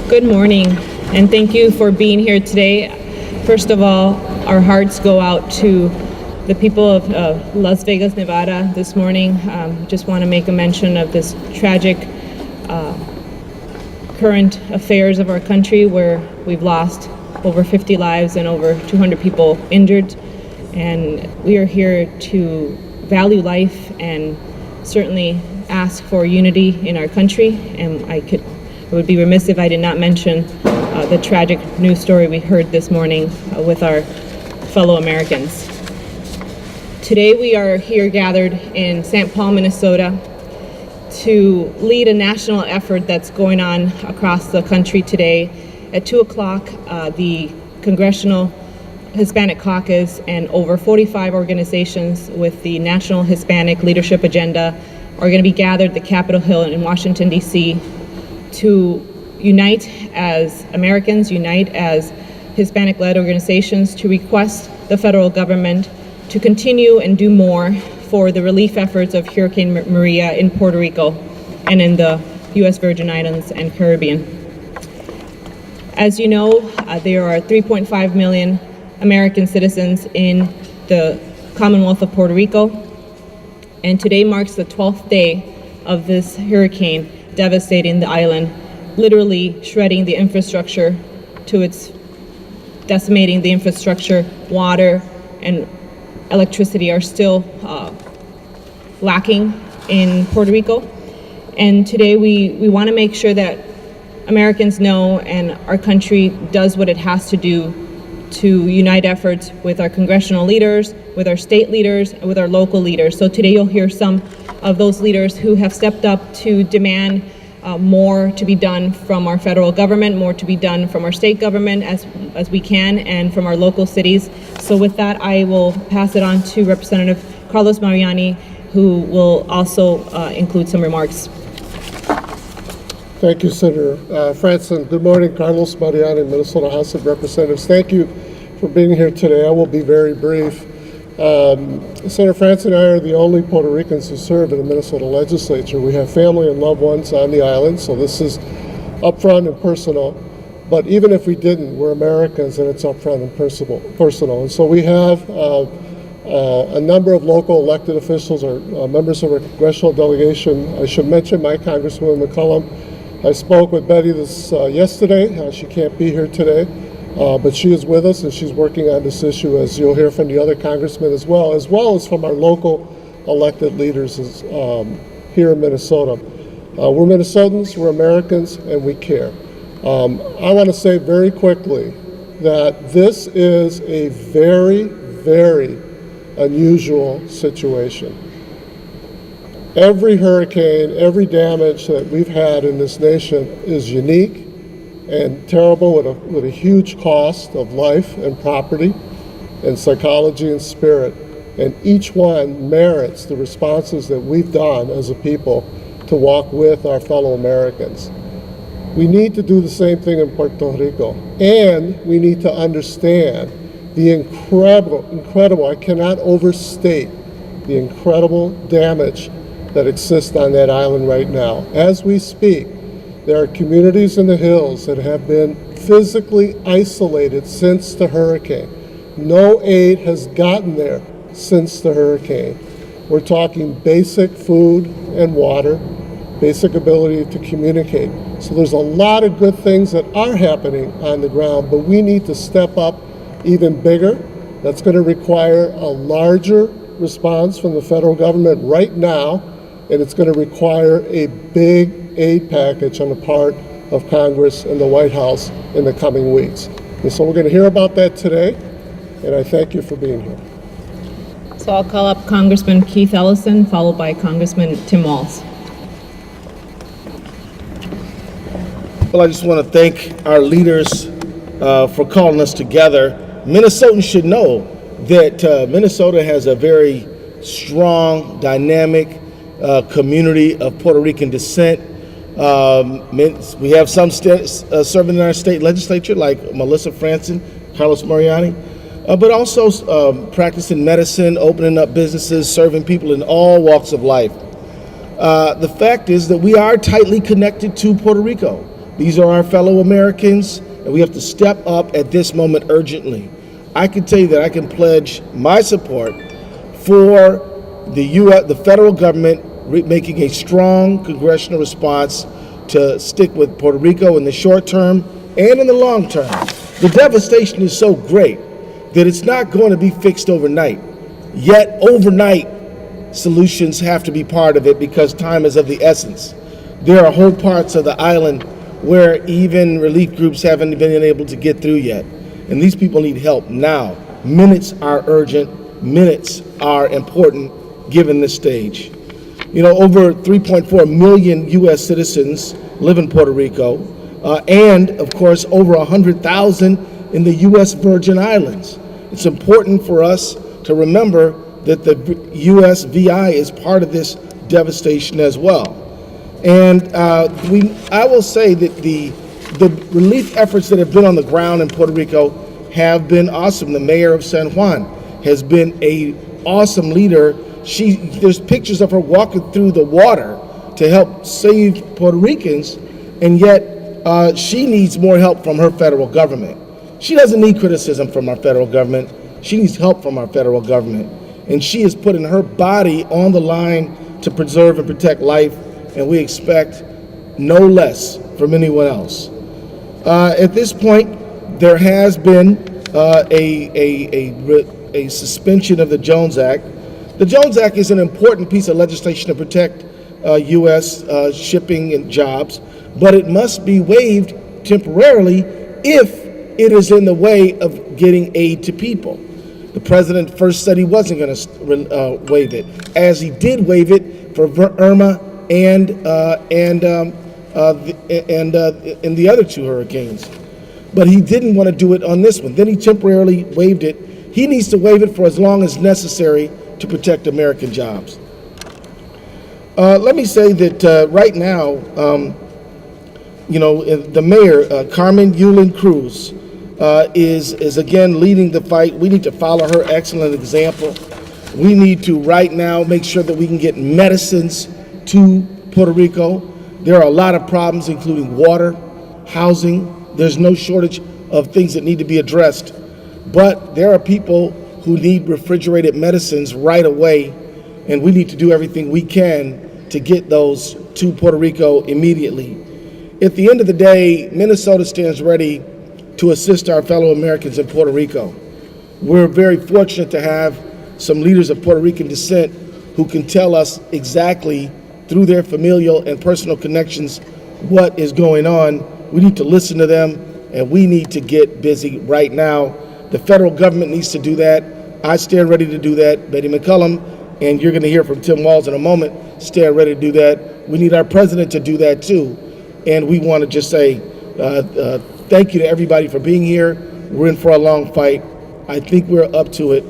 Good morning, and thank you for being here today. First of all, our hearts go out to the people of Las Vegas, Nevada this morning. Just want to make a mention of this tragic current affairs of our country where we've lost over 50 lives and over 200 people injured. And we are here to value life and certainly ask for unity in our country. And I would be remiss if I did not mention the tragic news story we heard this morning with our fellow Americans. Today we are here gathered in St. Paul, Minnesota to lead a national effort that's going on across the country today. At 2 o'clock, the Congressional Hispanic Caucus and over 45 organizations with the National Hispanic Leadership Agenda are going to be gathered at the Capitol Hill in Washington, D.C. to unite as Americans, unite as Hispanic-led organizations to request the federal government to continue and do more for the relief efforts of Hurricane Maria in Puerto Rico and in the U.S. Virgin Islands and Caribbean. As you know, there are 3.5 million American citizens in the Commonwealth of Puerto Rico, and today marks the 12th day of this hurricane devastating the island, literally shredding the infrastructure decimating the infrastructure. Water and electricity are still lacking in Puerto Rico. And today we want to make sure that Americans know and our country does what it has to do to unite efforts with our congressional leaders, with our state leaders, and with our local leaders. So today you'll hear some of those leaders who have stepped up to demand more to be done from our federal government, more to be done from our state government as we can, and from our local cities. So with that, I will pass it on to Representative Carlos Mariani, who will also include some remarks. Thank you, Senator Franzen. Good morning, Carlos Mariani, Minnesota House of Representatives. Thank you for being here today. I will be very brief. Senator Franzen and I are the only Puerto Ricans who serve in the Minnesota legislature. We have family and loved ones on the island, so this is upfront and personal. But even if we didn't, we're Americans, and it's upfront and personal. And so we have a number of local elected officials or members of our congressional delegation. I should mention my Congresswoman McCollum. I spoke with Betty yesterday. She can't be here today, but she is with us and she's working on this issue, as you'll hear from the other congressmen as well as from our local elected leaders here in Minnesota. We're Minnesotans, we're Americans, and we care. I want to say very quickly that this is a very, very unusual situation. Every hurricane, every damage that we've had in this nation is unique and terrible, with a huge cost of life and property and psychology and spirit. And each one merits the responses that we've done as a people to walk with our fellow Americans. We need to do the same thing in Puerto Rico, and we need to understand the incredible, I cannot overstate the incredible damage that exists on that island right now. As we speak, there are communities in the hills that have been physically isolated since the hurricane. No aid has gotten there since the hurricane. We're talking basic food and water, basic ability to communicate. So there's a lot of good things that are happening on the ground, but we need to step up even bigger. That's going to require a larger response from the federal government right now, and it's going to require a big aid package on the part of Congress and the White House in the coming weeks. And so we're going to hear about that today, and I thank you for being here. So I'll call up Congressman Keith Ellison, followed by Congressman Tim Walz. Well, I just want to thank our leaders for calling us together. Minnesotans should know that Minnesota has a very strong, dynamic community of Puerto Rican descent. We have some serving in our state legislature, like Melisa, Franzen, Carlos Mariani, but also practicing medicine, opening up businesses, serving people in all walks of life. The fact is that we are tightly connected to Puerto Rico. These are our fellow Americans, and we have to step up at this moment urgently. I can tell you that I can pledge my support for the federal government making a strong congressional response to stick with Puerto Rico in the short term and in the long term. The devastation is so great that it's not going to be fixed overnight. Yet overnight solutions have to be part of it because time is of the essence. There are whole parts of the island where even relief groups haven't been able to get through yet. And these people need help now. Minutes are urgent, minutes are important given this stage. You know, over 3.4 million U.S. citizens live in Puerto Rico, and of course over 100,000 in the U.S. Virgin Islands. It's important for us to remember that the U.S. VI is part of this devastation as well. And I will say that the relief efforts that have been on the ground in Puerto Rico have been awesome. The mayor of San Juan has been an awesome leader. There's pictures of her walking through the water to help save Puerto Ricans, and yet she needs more help from her federal government. She doesn't need criticism from our federal government. She needs help from our federal government. And she is putting her body on the line to preserve and protect life, and we expect no less from anyone else. At this point, there has been a suspension of the Jones Act. The Jones Act is an important piece of legislation to protect U.S. shipping and jobs, but it must be waived temporarily if it is in the way of getting aid to people. The president first said he wasn't going to waive it, as he did waive it for Irma and the other two hurricanes. But he didn't want to do it on this one. Then he temporarily waived it. He needs to waive it for as long as necessary to protect American jobs. Let me say that right now, the mayor, Carmen Yulín Cruz, is again leading the fight. We need to follow her excellent example. We need to right now make sure that we can get medicines to Puerto Rico. There are a lot of problems, including water, housing. There's no shortage of things that need to be addressed. But there are people who need refrigerated medicines right away, and we need to do everything we can to get those to Puerto Rico immediately. At the end of the day, Minnesota stands ready to assist our fellow Americans in Puerto Rico. We're very fortunate to have some leaders of Puerto Rican descent who can tell us exactly through their familial and personal connections what is going on. We need to listen to them, and we need to get busy right now. The federal government needs to do that. I stand ready to do that. Betty McCollum, and you're going to hear from Tim Walz in a moment, stand ready to do that. We need our president to do that too. And we want to just say thank you to everybody for being here. We're in for a long fight. I think we're up to it.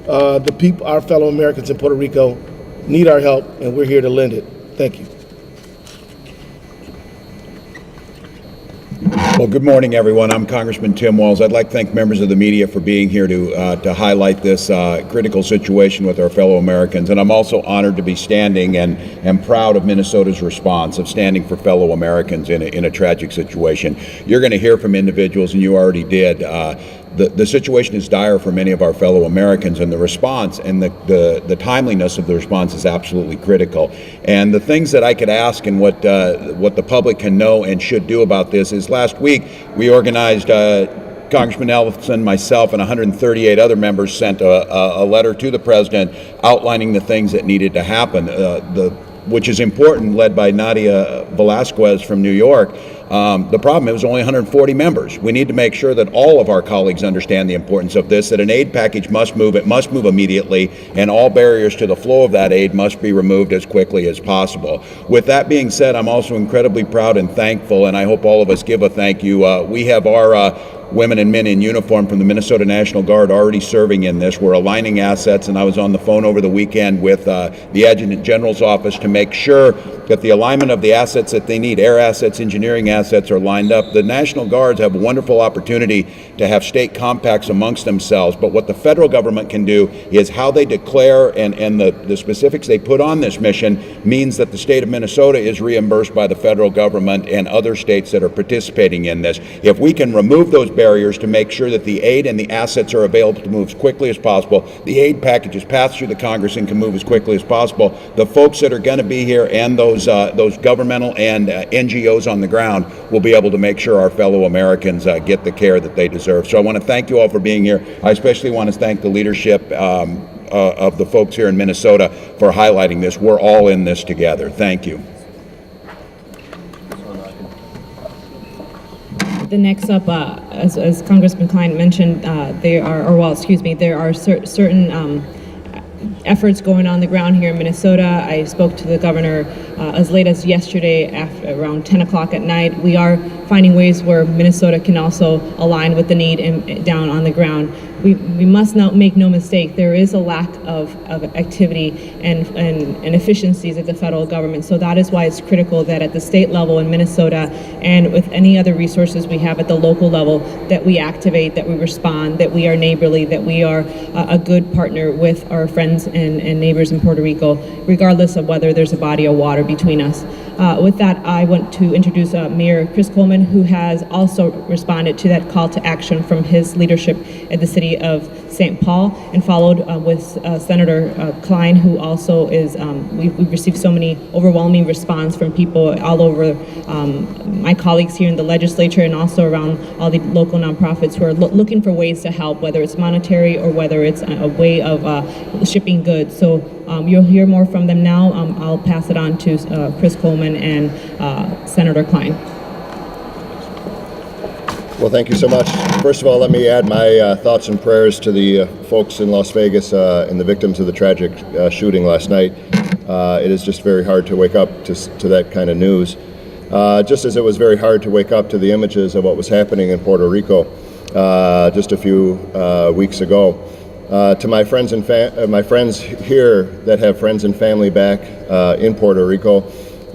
The people, our fellow Americans in Puerto Rico, need our help, and we're here to lend it. Thank you. Well, good morning, everyone. I'm Congressman Tim Walz. I'd like to thank members of the media for being here to highlight this critical situation with our fellow Americans. And I'm also honored to be standing and proud of Minnesota's response of standing for fellow Americans in a tragic situation. You're going to hear from individuals, and you already did. The situation is dire for many of our fellow Americans, and the response and the timeliness of the response is absolutely critical. And the things that I could ask and what the public can know and should do about this is, last week we organized, Congressman Ellison, myself, and 138 other members sent a letter to the president outlining the things that needed to happen, which is important, led by Nadia Velasquez from New York. The problem, it was only 140 members. We need to make sure that all of our colleagues understand the importance of this, that an aid package must move, it must move immediately, and all barriers to the flow of that aid must be removed as quickly as possible. With that being said, I'm also incredibly proud and thankful, and I hope all of us give a thank you. We have our women and men in uniform from the Minnesota National Guard already serving in this. We're aligning assets, and I was on the phone over the weekend with the Adjutant General's office to make sure that the alignment of the assets that they need, air assets, engineering assets, are lined up. The National Guards have a wonderful opportunity to have state compacts amongst themselves, but what the federal government can do is how they declare and the specifics they put on this mission means that the state of Minnesota is reimbursed by the federal government and other states that are participating in this. If we can remove those barriers to make sure that the aid and the assets are available to move as quickly as possible, the aid package is passed through the Congress and can move as quickly as possible, the folks that are going to be here and those governmental and NGOs on the ground will be able to make sure our fellow Americans get the care that they deserve. So I want to thank you all for being here. I especially want to thank the leadership of the folks here in Minnesota for highlighting this. We're all in this together. Thank you. The next up, as Congressman Klein mentioned, there are certain efforts going on the ground here in Minnesota. I spoke to the governor as late as yesterday around 10 o'clock at night. We are finding ways where Minnesota can also align with the need down on the ground. We must not make no mistake, there is a lack of activity and efficiencies at the federal government. So that is why it's critical that at the state level in Minnesota and with any other resources we have at the local level, that we activate, that we respond, that we are neighborly, that we are a good partner with our friends and neighbors in Puerto Rico, regardless of whether there's a body of water between us. With that, I want to introduce Mayor Chris Coleman, who has also responded to that call to action from his leadership at the city of St. Paul, and followed with Senator Klein, who also is, we've received so many overwhelming response from people all over, my colleagues here in the legislature and also around all the local nonprofits who are looking for ways to help, whether it's monetary or whether it's a way of shipping goods. So you'll hear more from them now. I'll pass it on to Chris Coleman and Senator Klein. Well, thank you so much. First of all, let me add my thoughts and prayers to the folks in Las Vegas and the victims of the tragic shooting last night. It is just very hard to wake up to that kind of news. Just as it was very hard to wake up to the images of what was happening in Puerto Rico just a few weeks ago. To my friends my friends here that have friends and family back in Puerto Rico,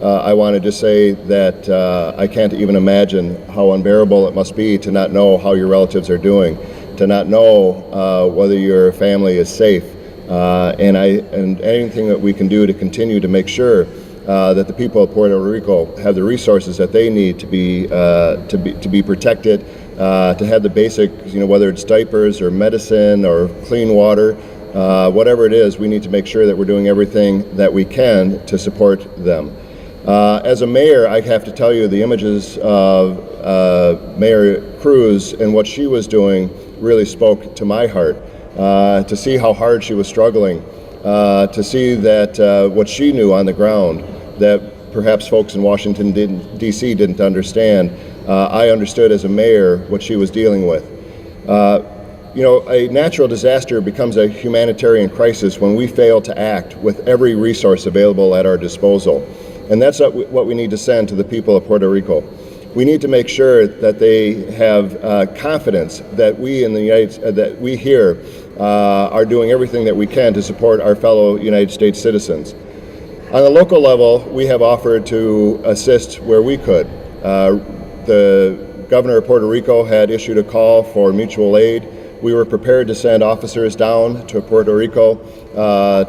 I wanted to say that I can't even imagine how unbearable it must be to not know how your relatives are doing, to not know whether your family is safe, and anything that we can do to continue to make sure that the people of Puerto Rico have the resources that they need to be protected, to have the basic, whether it's diapers or medicine or clean water, whatever it is, we need to make sure that we're doing everything that we can to support them. As a mayor, I have to tell you the images of Mayor Cruz and what she was doing really spoke to my heart. To see how hard she was struggling, to see that what she knew on the ground that perhaps folks in Washington D.C. didn't understand, I understood as a mayor what she was dealing with. A natural disaster becomes a humanitarian crisis when we fail to act with every resource available at our disposal. And that's what we need to send to the people of Puerto Rico. We need to make sure that they have confidence that we here are doing everything that we can to support our fellow United States citizens. On the local level, we have offered to assist where we could. The governor of Puerto Rico had issued a call for mutual aid. We were prepared to send officers down to Puerto Rico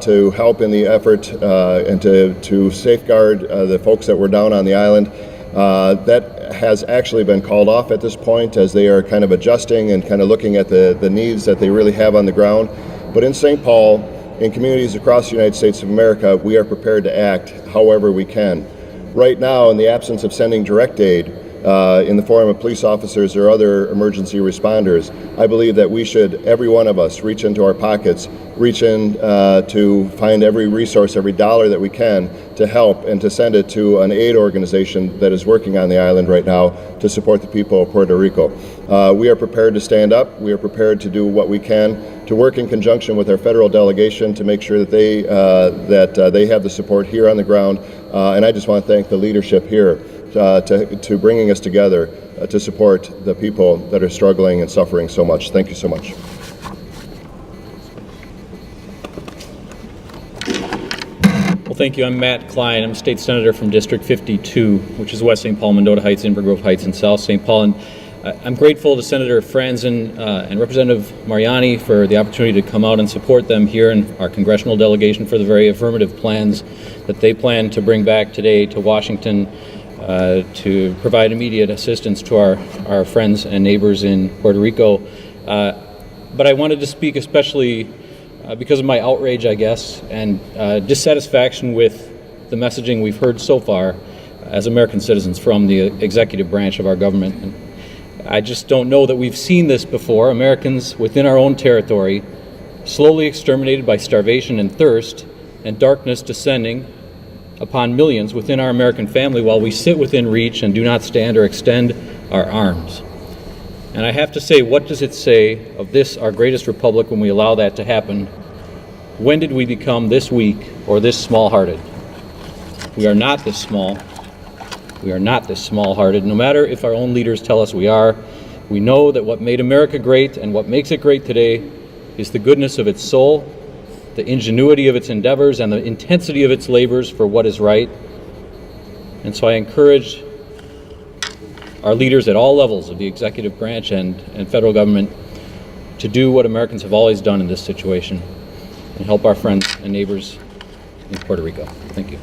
to help in the effort and to safeguard the folks that were down on the island. That has actually been called off at this point as they are kind of adjusting and kind of looking at the needs that they really have on the ground. But in St. Paul, in communities across the United States of America, we are prepared to act however we can. Right now, in the absence of sending direct aid, in the form of police officers or other emergency responders, I believe that we should, every one of us, reach into our pockets, reach in to find every resource, every dollar that we can to help and to send it to an aid organization that is working on the island right now to support the people of Puerto Rico. We are prepared to stand up. We are prepared to do what we can to work in conjunction with our federal delegation to make sure that they have the support here on the ground. And I just want to thank the leadership here to bringing us together to support the people that are struggling and suffering so much. Thank you so much. Well, thank you. I'm Matt Klein. I'm a state senator from District 52, which is West St. Paul, Mendota Heights, Inver Grove Heights, and South St. Paul. And I'm grateful to Senator Franzen and Representative Mariani for the opportunity to come out and support them here in our congressional delegation for the very affirmative plans that they plan to bring back today to Washington to provide immediate assistance to our friends and neighbors in Puerto Rico. But I wanted to speak especially because of my outrage, I guess, and dissatisfaction with the messaging we've heard so far as American citizens from the executive branch of our government. And I just don't know that we've seen this before. Americans within our own territory slowly exterminated by starvation and thirst, and darkness descending upon millions within our American family while we sit within reach and do not stand or extend our arms. And I have to say, what does it say of this, our greatest republic, when we allow that to happen? When did we become this weak or this small-hearted? We are not this small. We are not this small-hearted. No matter if our own leaders tell us we are, we know that what made America great and what makes it great today is the goodness of its soul, the ingenuity of its endeavors, and the intensity of its labors for what is right. And so I encourage our leaders at all levels of the executive branch and federal government to do what Americans have always done in this situation and help our friends and neighbors in Puerto Rico. Thank you.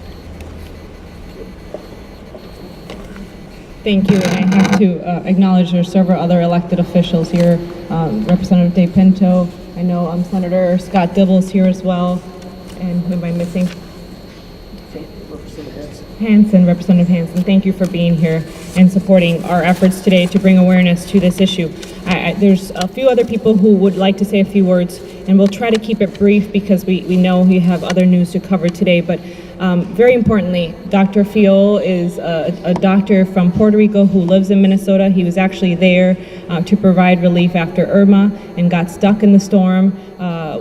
Thank you. And I have to acknowledge there are several other elected officials here. Representative De Pinto, I know Senator Scott Dibble's here as well. And who am I missing? Representative Hansen, thank you for being here and supporting our efforts today to bring awareness to this issue. There's a few other people who would like to say a few words, and we'll try to keep it brief because we know we have other news to cover today. But very importantly, Dr. Fiol is a doctor from Puerto Rico who lives in Minnesota. He was actually there to provide relief after Irma and got stuck in the storm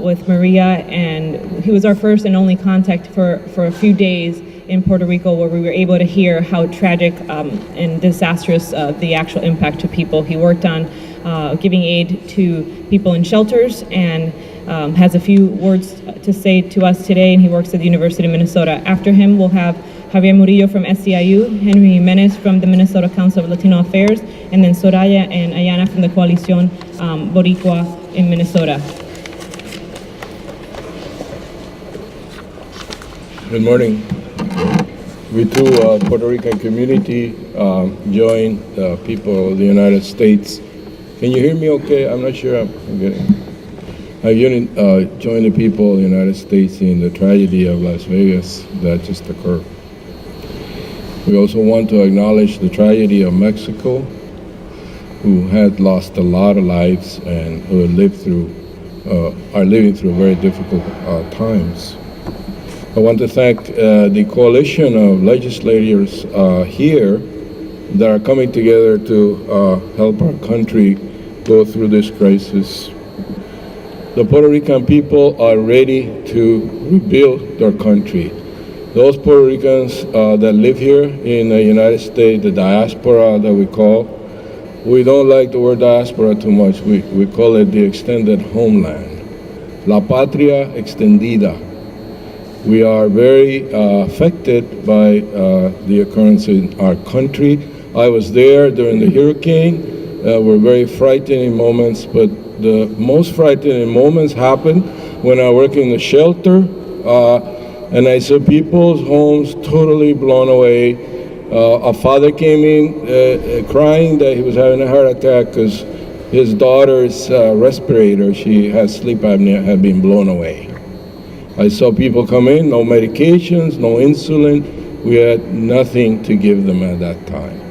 with Maria, and he was our first and only contact for a few days in Puerto Rico, where we were able to hear how tragic and disastrous the actual impact to people. He worked on giving aid to people in shelters and has a few words to say to us today, and he works at the University of Minnesota. After him, we'll have Javier Murillo from SCIU, Henry Jimenez from the Minnesota Council of Latino Affairs, and then Soraya and Ayana from the Coalición Boricua in Minnesota. Good morning. We too, Puerto Rican community, join the people of the United States. Can you hear me okay? I'm not sure I'm getting. I join the people of the United States in the tragedy of Las Vegas that just occurred. We also want to acknowledge the tragedy of Mexico, who had lost a lot of lives and who are living through very difficult times. I want to thank the coalition of legislators here that are coming together to help our country go through this crisis. The Puerto Rican people are ready to rebuild their country. Those Puerto Ricans that live here in the United States, the diaspora that we call, we don't like the word diaspora too much. We call it the extended homeland. La patria extendida. We are very affected by the occurrence in our country. I was there during the hurricane. We're very frightening moments, but the most frightening moments happened when I worked in the shelter and I saw people's homes totally blown away. A father came in crying that he was having a heart attack because his daughter's respirator, she has sleep apnea, had been blown away. I saw people come in, no medications, no insulin. We had nothing to give them at that time.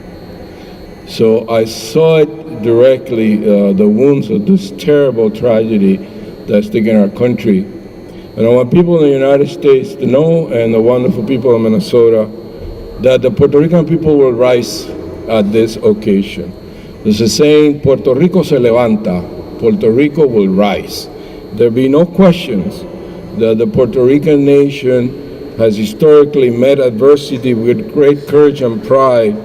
So I saw it directly, the wounds of this terrible tragedy that's taken our country. And I want people in the United States to know, and the wonderful people of Minnesota, that the Puerto Rican people will rise at this occasion. There's a saying, Puerto Rico se levanta, Puerto Rico will rise. There'll be no questions that the Puerto Rican nation has historically met adversity with great courage and pride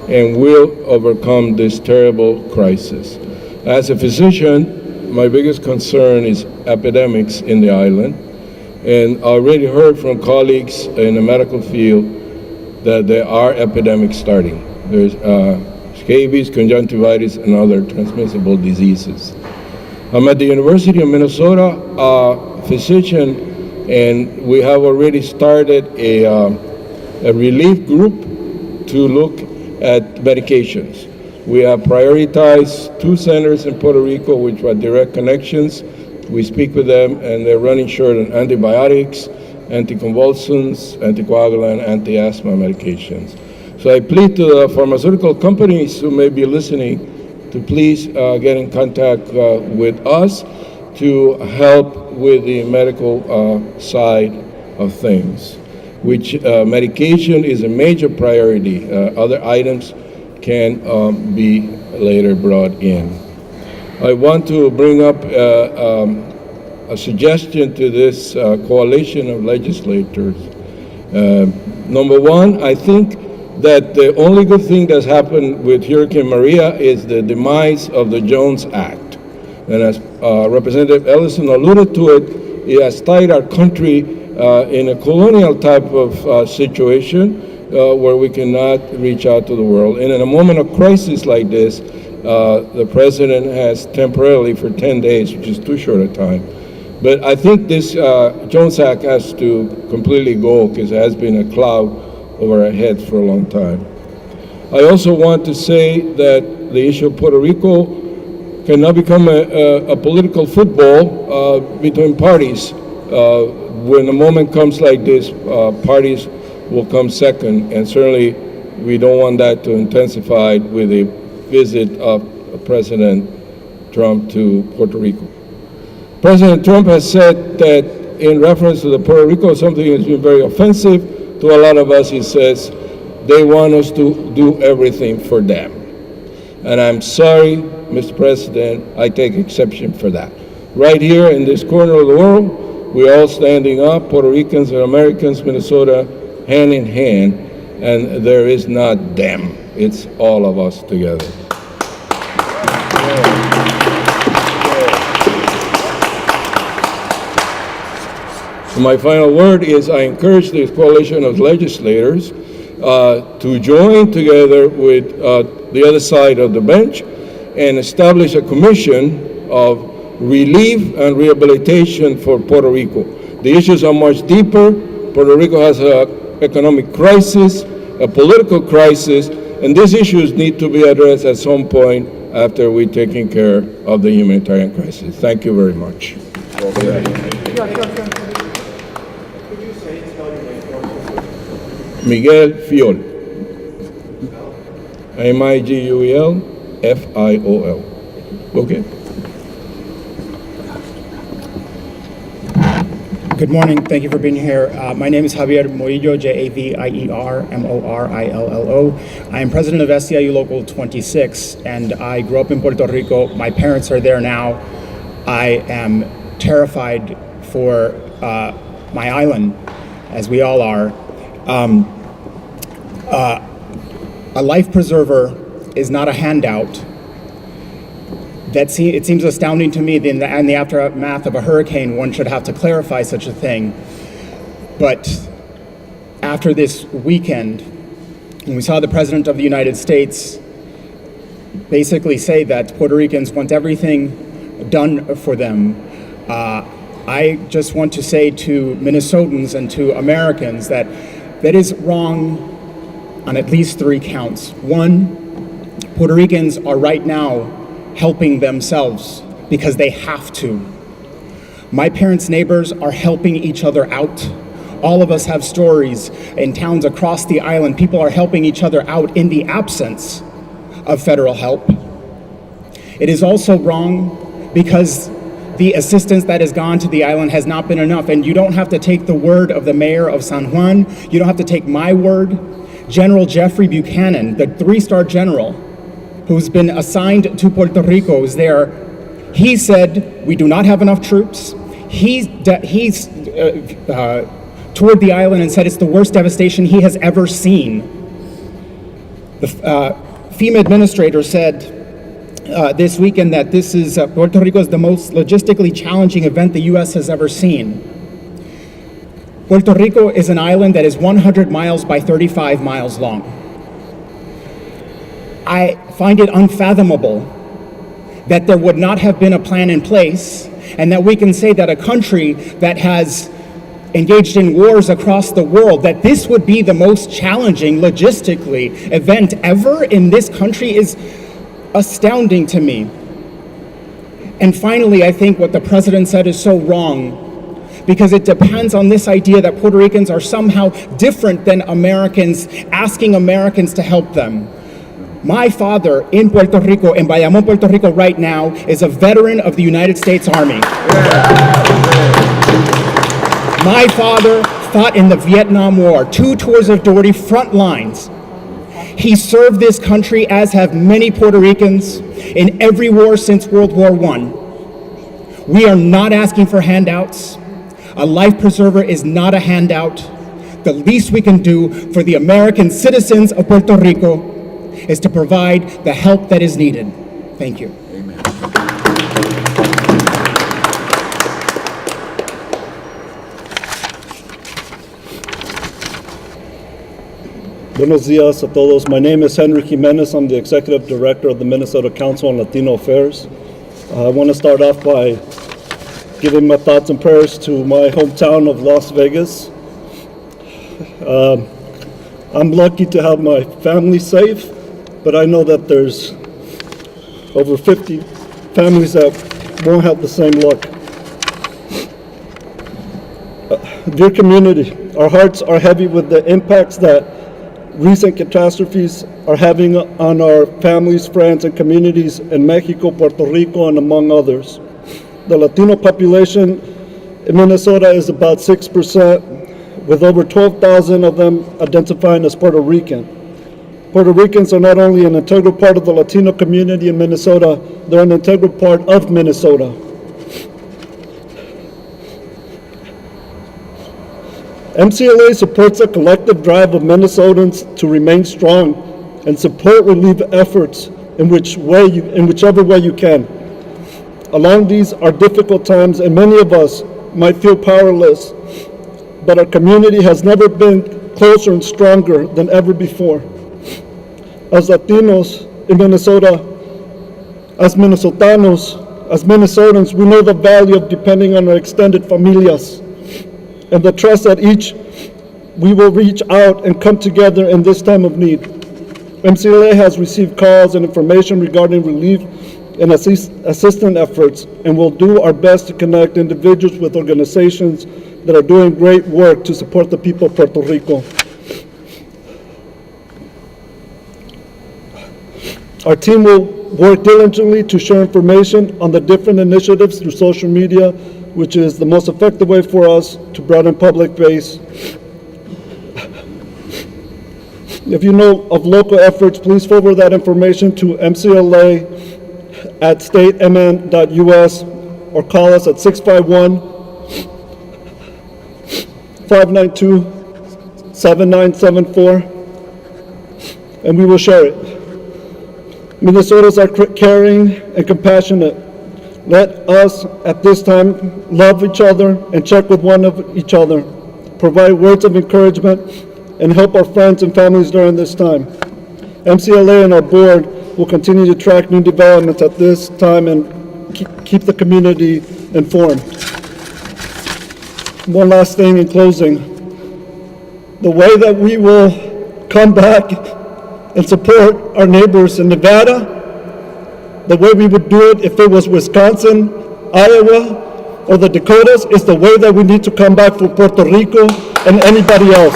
and will overcome this terrible crisis. As a physician, my biggest concern is epidemics in the island. And I already heard from colleagues in the medical field that there are epidemics starting. There's scabies, conjunctivitis, and other transmissible diseases. I'm at the University of Minnesota, a physician, and we have already started a relief group to look at medications. We have prioritized 2 centers in Puerto Rico which are direct connections. We speak with them and they're running short on antibiotics, anticonvulsants, anticoagulant, anti-asthma medications. So I plead to the pharmaceutical companies who may be listening to please get in contact with us to help with the medical side of things, which medication is a major priority. Other items can be later brought in. I want to bring up a suggestion to this coalition of legislators. Number one, I think that the only good thing that's happened with Hurricane Maria is the demise of the Jones Act. And as Representative Ellison alluded to it, it has tied our country in a colonial type of situation where we cannot reach out to the world. And in a moment of crisis like this, the president has temporarily for 10 days, which is too short a time. But I think this Jones Act has to completely go because it has been a cloud over our heads for a long time. I also want to say that the issue of Puerto Rico cannot become a political football between parties. When a moment comes like this, parties will come second, and certainly we don't want that to intensify with the visit of President Trump to Puerto Rico. President Trump has said that in reference to the Puerto Rico, something that's been very offensive to a lot of us. He says they want us to do everything for them. And I'm sorry, Mr. President, I take exception for that. Right here in this corner of the world, we're all standing up, Puerto Ricans and Americans, Minnesota, hand in hand, and there is not them. It's all of us together. My final word is I encourage this coalition of legislators to join together with the other side of the bench and establish a commission of relief and rehabilitation for Puerto Rico. The issues are much deeper. Puerto Rico has an economic crisis, a political crisis, and these issues need to be addressed at some point after we've taken care of the humanitarian crisis. Thank you very much. Miguel Fiol. Miguel Fiol. Okay. Good morning. Thank you for being here. My name is Javier Morillo, Javiermorrillo. I am president of SEIU Local 26, and I grew up in Puerto Rico. My parents are there now. I am terrified for my island, as we all are. A life preserver is not a handout. It seems astounding to me that in the aftermath of a hurricane, one should have to clarify such a thing. But after this weekend, when we saw the President of the United States basically say that Puerto Ricans want everything done for them, I just want to say to Minnesotans and to Americans that that is wrong on at least 3 counts. One, Puerto Ricans are right now helping themselves because they have to. My parents' neighbors are helping each other out. All of us have stories in towns across the island. People are helping each other out in the absence of federal help. It is also wrong because the assistance that has gone to the island has not been enough. And you don't have to take the word of the mayor of San Juan. You don't have to take my word. General Jeffrey Buchanan, the 3-star general who's been assigned to Puerto Rico, is there. He said, we do not have enough troops. He's toured the island and said it's the worst devastation he has ever seen. The FEMA administrator said this weekend that this is Puerto Rico is the most logistically challenging event the U.S. has ever seen. Puerto Rico is an island that is 100 miles by 35 miles long. I find it unfathomable that there would not have been a plan in place, and that we can say that a country that has engaged in wars across the world, that this would be the most challenging logistically event ever in this country is astounding to me. And finally, I think what the president said is so wrong, because it depends on this idea that Puerto Ricans are somehow different than Americans, asking Americans to help them. My father in Puerto Rico, in Bayamón, Puerto Rico right now, is a veteran of the United States Army. My father fought in the Vietnam War, 2 tours of duty, front lines. He served this country, as have many Puerto Ricans, in every war since World War I. We are not asking for handouts. A life preserver is not a handout. The least we can do for the American citizens of Puerto Rico is to provide the help that is needed. Thank you. Amen. Buenos días a todos. My name is Henry Jimenez. I'm the Executive Director of the Minnesota Council on Latino Affairs. I want to start off by giving my thoughts and prayers to my hometown of Las Vegas. I'm lucky to have my family safe, but I know that there's over 50 families that won't have the same luck. Dear community, our hearts are heavy with the impacts that recent catastrophes are having on our families, friends, and communities in Mexico, Puerto Rico, and among others. The Latino population in Minnesota is about 6%, with over 12,000 of them identifying as Puerto Rican. Puerto Ricans are not only an integral part of the Latino community in Minnesota, they're an integral part of Minnesota. MCLA supports a collective drive of Minnesotans to remain strong and support relief efforts in whichever way you can. Along these are difficult times, and many of us might feel powerless, but our community has never been closer and stronger than ever before. As Latinos in Minnesota, as Minnesotanos, as Minnesotans, we know the value of depending on our extended familias and the trust that we will reach out and come together in this time of need. MCLA has received calls and information regarding relief and assistance efforts, and will do our best to connect individuals with organizations that are doing great work to support the people of Puerto Rico. Our team will work diligently to share information on the different initiatives through social media, which is the most effective way for us to broaden public base. If you know of local efforts, please forward that information to mcla@statemn.us or call us at 651-592-7974, and we will share it. Minnesotans are caring and compassionate. Let us, at this time, love each other and check with one of each other, provide words of encouragement, and help our friends and families during this time. MCLA and our board will continue to track new developments at this time and keep the community informed. One last thing in closing. The way that we will come back and support our neighbors in Nevada, the way we would do it if it was Wisconsin, Iowa, or the Dakotas, is the way that we need to come back for Puerto Rico and anybody else.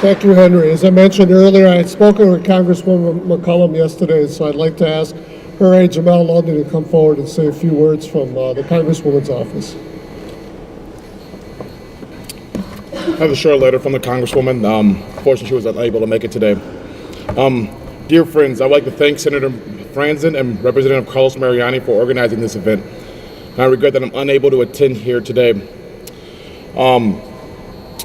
Thank you, Henry. As I mentioned earlier, I had spoken with Congresswoman McCollum yesterday, so I'd like to ask her aide, Jamal London, to come forward and say a few words from the Congresswoman's office. I have a short letter from the Congresswoman. Fortunately, she was unable to make it today. Dear friends, I'd like to thank Senator Franzen and Representative Carlos Mariani for organizing this event. I regret that I'm unable to attend here today.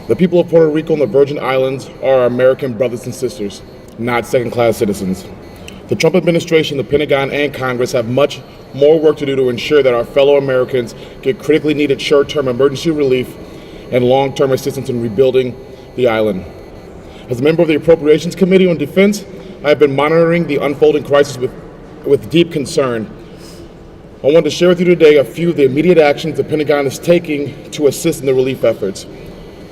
The people of Puerto Rico and the Virgin Islands are our American brothers and sisters, not second-class citizens. The Trump administration, the Pentagon, and Congress have much more work to do to ensure that our fellow Americans get critically needed short-term emergency relief and long-term assistance in rebuilding the island. As a member of the Appropriations Committee on Defense, I have been monitoring the unfolding crisis with deep concern. I want to share with you today a few of the immediate actions the Pentagon is taking to assist in the relief efforts.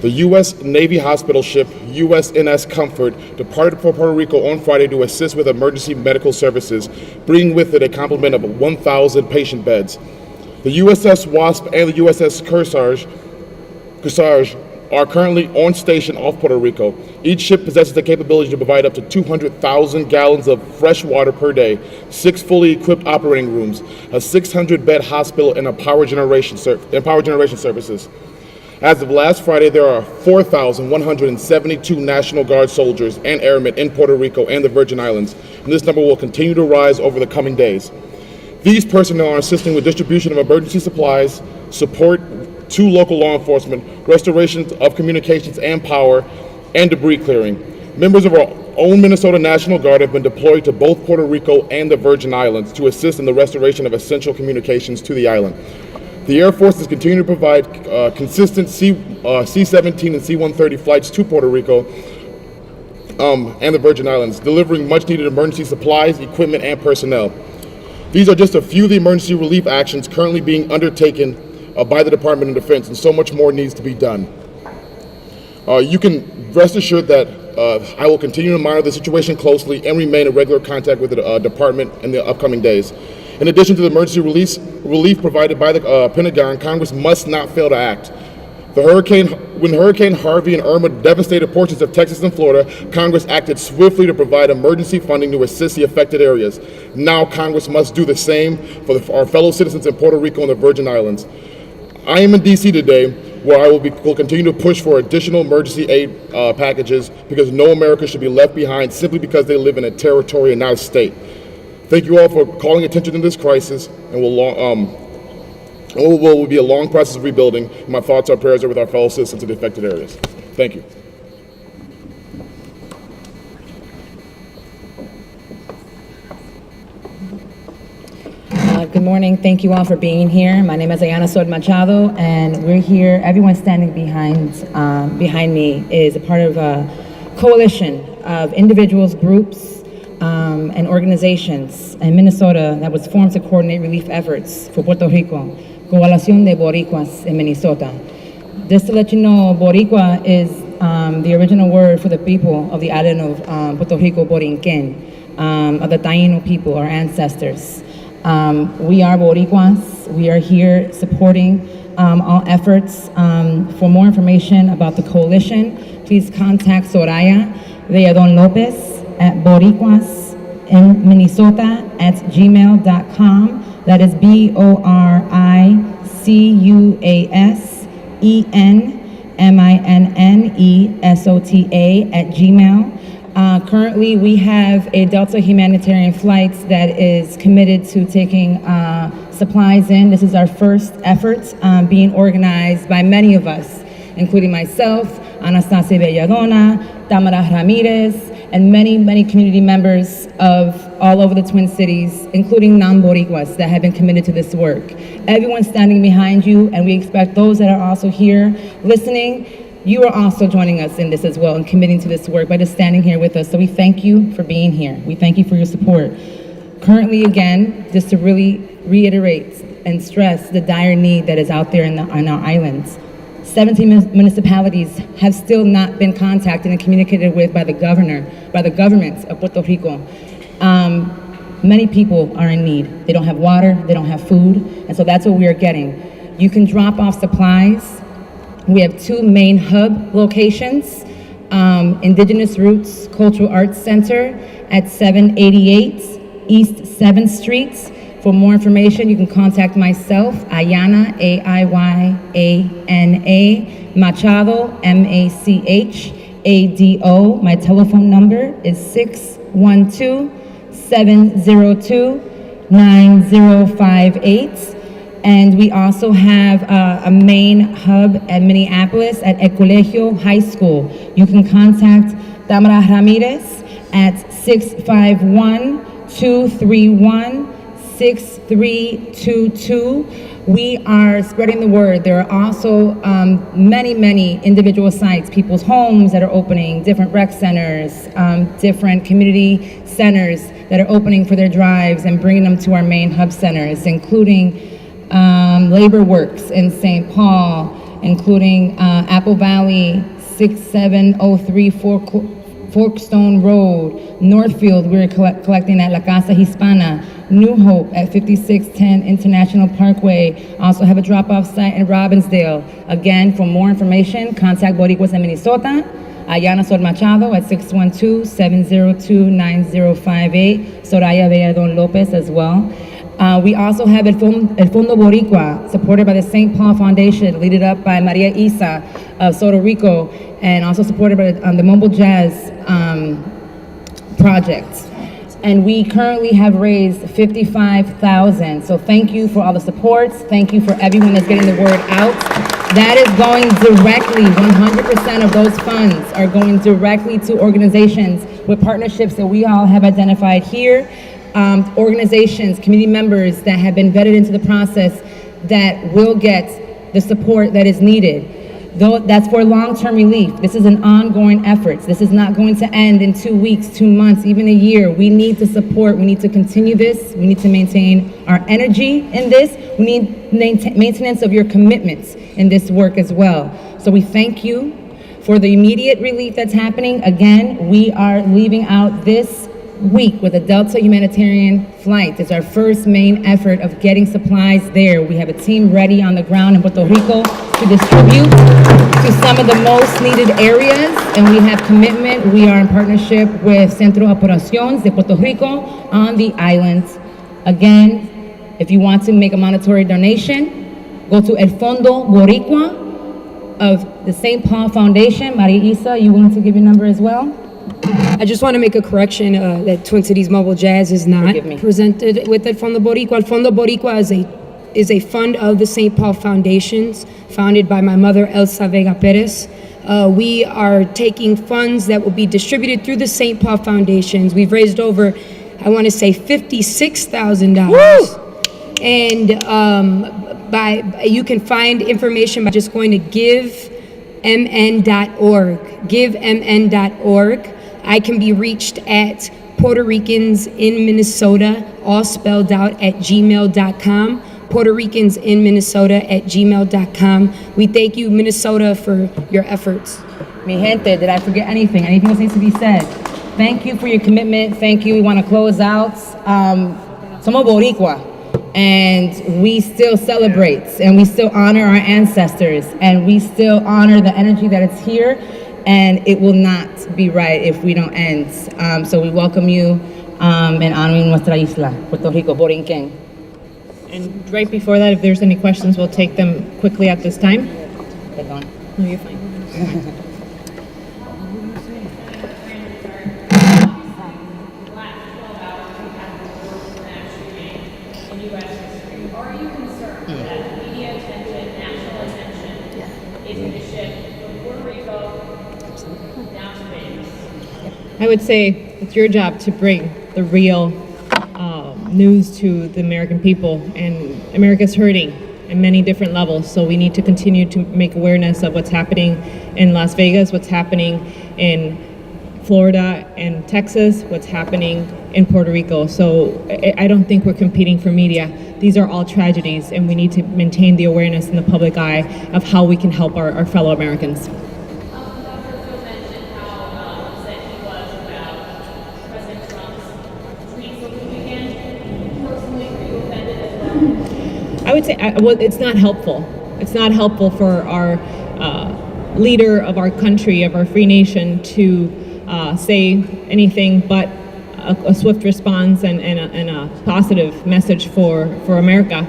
The U.S. Navy hospital ship USNS Comfort departed for Puerto Rico on Friday to assist with emergency medical services, bringing with it a complement of 1,000 patient beds. The USS Wasp and the USS Kearsarge are currently on station off Puerto Rico. Each ship possesses the capability to provide up to 200,000 gallons of fresh water per day, 6 fully equipped operating rooms, a 600-bed hospital, and power generation services. As of last Friday, there are 4,172 National Guard soldiers and airmen in Puerto Rico and the Virgin Islands, and this number will continue to rise over the coming days. These personnel are assisting with distribution of emergency supplies, support to local law enforcement, restoration of communications and power, and debris clearing. Members of our own Minnesota National Guard have been deployed to both Puerto Rico and the Virgin Islands to assist in the restoration of essential communications to the island. The Air Force is continuing to provide consistent C-17 and C-130 flights to Puerto Rico and the Virgin Islands, delivering much-needed emergency supplies, equipment, and personnel. These are just a few of the emergency relief actions currently being undertaken by the Department of Defense, and so much more needs to be done. You can rest assured that I will continue to monitor the situation closely and remain in regular contact with the department in the upcoming days. In addition to the emergency relief provided by the Pentagon, Congress must not fail to act. When Hurricane Harvey and Irma devastated portions of Texas and Florida, Congress acted swiftly to provide emergency funding to assist the affected areas. Now Congress must do the same for our fellow citizens in Puerto Rico and the Virgin Islands. I am in D.C. today, where I will continue to push for additional emergency aid packages, because no American should be left behind simply because they live in a territory and not a state. Thank you all for calling attention to this crisis, and will be a long process of rebuilding. My thoughts and prayers are with our fellow citizens in the affected areas. Thank you. Good morning. Thank you all for being here. My name is Ayana Sod Machado, and we're here. Everyone standing behind me is a part of a coalition of individuals, groups, and organizations in Minnesota that was formed to coordinate relief efforts for Puerto Rico. Coalición de Boricuas in Minnesota. Just to let you know, Boricua is the original word for the people of the island of Puerto Rico, Borinquen, of the Taino people, our ancestors. We are Boricuas. We are here supporting all efforts. For more information about the coalition, please contact Soraya Villadon Lopez at boricuasinminnesota@gmail.com. That is BORICUASINMINNESOTA@gmail. Currently, we have a Delta Humanitarian Flights that is committed to taking supplies in. This is our first effort being organized by many of us, including myself, Anastasia Belladonna, Tamara Ramirez, and many community members of all over the Twin Cities, including non-Boricuas that have been committed to this work. Everyone's standing behind you, and we expect those that are also here listening, you are also joining us in this as well and committing to this work by just standing here with us. So we thank you for being here. We thank you for your support. Currently, again, just to really reiterate and stress the dire need that is out there on our islands. 17 municipalities have still not been contacted and communicated with by the governments of Puerto Rico. Many people are in need. They don't have water, they don't have food, and so that's what we are getting. You can drop off supplies. We have 2 main hub locations, Indigenous Roots Cultural Arts Center at 788 East 7th Street. For more information, you can contact myself, Ayana, Ayana, Machado, Machado. My telephone number is 612-702-9058. And we also have a main hub at Minneapolis at El Colegio High School. You can contact Tamara Ramirez at 651 231-6322. We are spreading the word. There are also many individual sites, people's homes that are opening, different rec centers, different community centers that are opening for their drives and bringing them to our main hub centers, including Labor Works in St. Paul, including Apple Valley, 6703 Forkstone Road, Northfield, we're collecting at La Casa Hispana, New Hope at 5610 International Parkway. Also have a drop-off site in Robbinsdale. Again, for more information, contact Boricuas en Minnesota, Ayana Sor Machado at 612-702-9058, Soraya Belladon Lopez as well. We also have El Fondo Boricua, supported by the St. Paul Foundation, led up by Maria Isa of Rico, and also supported by the Mumble Jazz project. And we currently have raised $55,000. So thank you for all the supports. Thank you for everyone that's getting the word out. That is going directly, 100% of those funds are going directly to organizations with partnerships that we all have identified here. Organizations, community members that have been vetted into the process that will get the support that is needed. Though that's for long-term relief. This is an ongoing effort. This is not going to end in 2 weeks, 2 months, even a year. We need to support, we need to continue this. We need to maintain our energy in this. We need maintenance of your commitments in this work as well. So we thank you for the immediate relief that's happening. Again, we are leaving out this week with a Delta humanitarian flight. It's our first main effort of getting supplies there. We have a team ready on the ground in Puerto Rico to distribute to some of the most needed areas, and we have commitment. We are in partnership with Centro de Operaciones de Puerto Rico on the island. Again, if you want to make a monetary donation, go to El Fondo Boricua of the St. Paul Foundation. Maria Isa, you want to give your number as well? I just want to make a correction that Twin Cities Mobile Jazz is not presented with El Fondo Boricua. El Fondo Boricua is a fund of the St. Paul Foundations, founded by my mother, Elsa Vega Perez. We are taking funds that will be distributed through the St. Paul Foundations. We've raised over, I want to say, $56,000. And you can find information by just going to givemn.org. Givemn.org. I can be reached at Puerto Ricans in Minnesota, all spelled out at gmail.com. Puerto Ricans in Minnesota at gmail.com. We thank you, Minnesota, for your efforts. Mi gente, did I forget anything? Anything else needs to be said? Thank you for your commitment. Thank you. We want to close out. Somos Boricua, and we still celebrate, and we still honor our ancestors, and we still honor the energy that is here. And it will not be right if we don't end. So we welcome you and honoring nuestra isla, Puerto Rico, Borinquen. And right before that, if there's any questions, we'll take them quickly at this time. Perdón. No, you're fine. Are you concerned that media attention, national attention is going to shift from Puerto Rico down to Vegas? I would say it's your job to bring the real news to the American people, and America's hurting in many different levels, so we need to continue to make awareness of what's happening in Las Vegas, what's happening in Florida and Texas, what's happening in Puerto Rico. So I don't think we're competing for media. These are all tragedies, and we need to maintain the awareness in the public eye of how we can help our fellow Americans. I would say, well, it's not helpful. It's not helpful for our leader of our country, of our free nation, to say anything but a swift response and a positive message for America.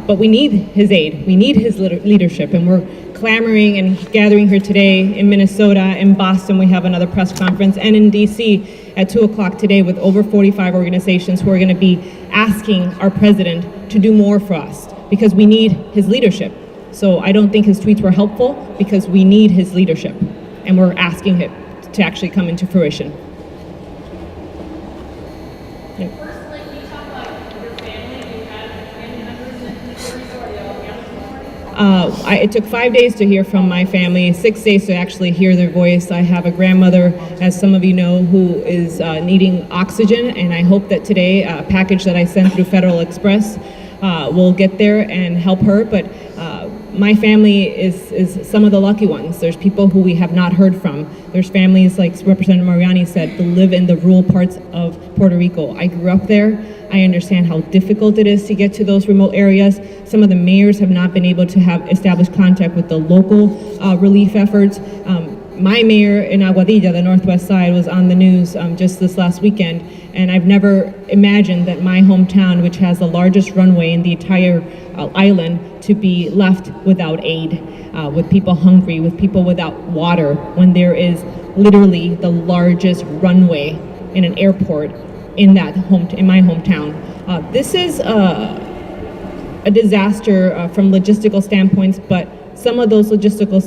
But we need his aid. We need his leadership, and we're clamoring and gathering here today in Minnesota. In Boston, we have another press conference, and in DC at 2 o'clock today with over 45 organizations who are going to be asking our president to do more for us because we need his leadership. So I don't think his tweets were helpful because we need his leadership, and we're asking it to actually come into fruition. Personally, can you talk about your family? Do you have family members in Puerto Rico or the It took 5 days to hear from my family, 6 days to actually hear their voice. I have a grandmother, as some of you know, who is needing oxygen, and I hope that today a package that I sent through Federal Express will get there and help her. But my family is some of the lucky ones. There's people who we have not heard from. There's families, like Representative Mariani said, that live in the rural parts of Puerto Rico. I grew up there. I understand how difficult it is to get to those remote areas. Some of the mayors have not been able to have established contact with the local relief efforts. My mayor in Aguadilla, the northwest side, was on the news just this last weekend, and I've never imagined that my hometown, which has the largest runway in the entire island, to be left without aid, with people hungry, with people without water, when there is literally the largest runway in an airport in my hometown. This is a disaster from logistical standpoints, but some of those logistical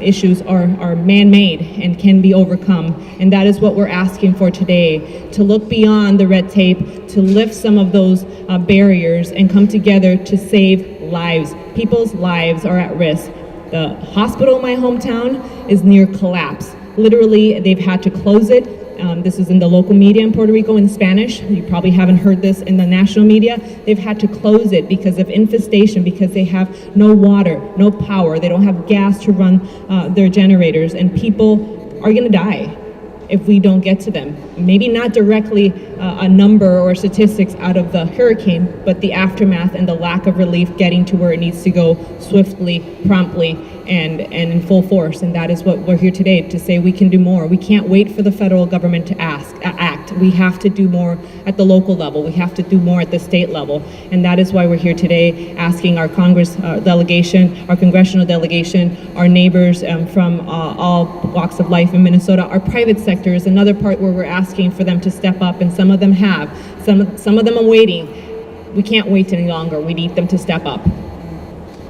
issues are man-made and can be overcome, and that is what we're asking for today, to look beyond the red tape, to lift some of those barriers and come together to save lives. People's lives are at risk. The hospital in my hometown is near collapse. Literally, they've had to close it. This is in the local media in Puerto Rico in Spanish. You probably haven't heard this in the national media. They've had to close it because of infestation, because they have no water, no power. They don't have gas to run their generators, and people are going to die if we don't get to them. Maybe not directly a number or statistics out of the hurricane, but the aftermath and the lack of relief getting to where it needs to go swiftly, promptly, and in full force. And that is what we're here today to say. We can do more. We can't wait for the federal government to act. We have to do more at the local level. We have to do more at the state level. And that is why we're here today asking our Congress delegation, our congressional delegation, our neighbors from all walks of life in Minnesota. Our private sector is another part where we're asking for them to step up, and some of them have. Some of them are waiting. We can't wait any longer. We need them to step up.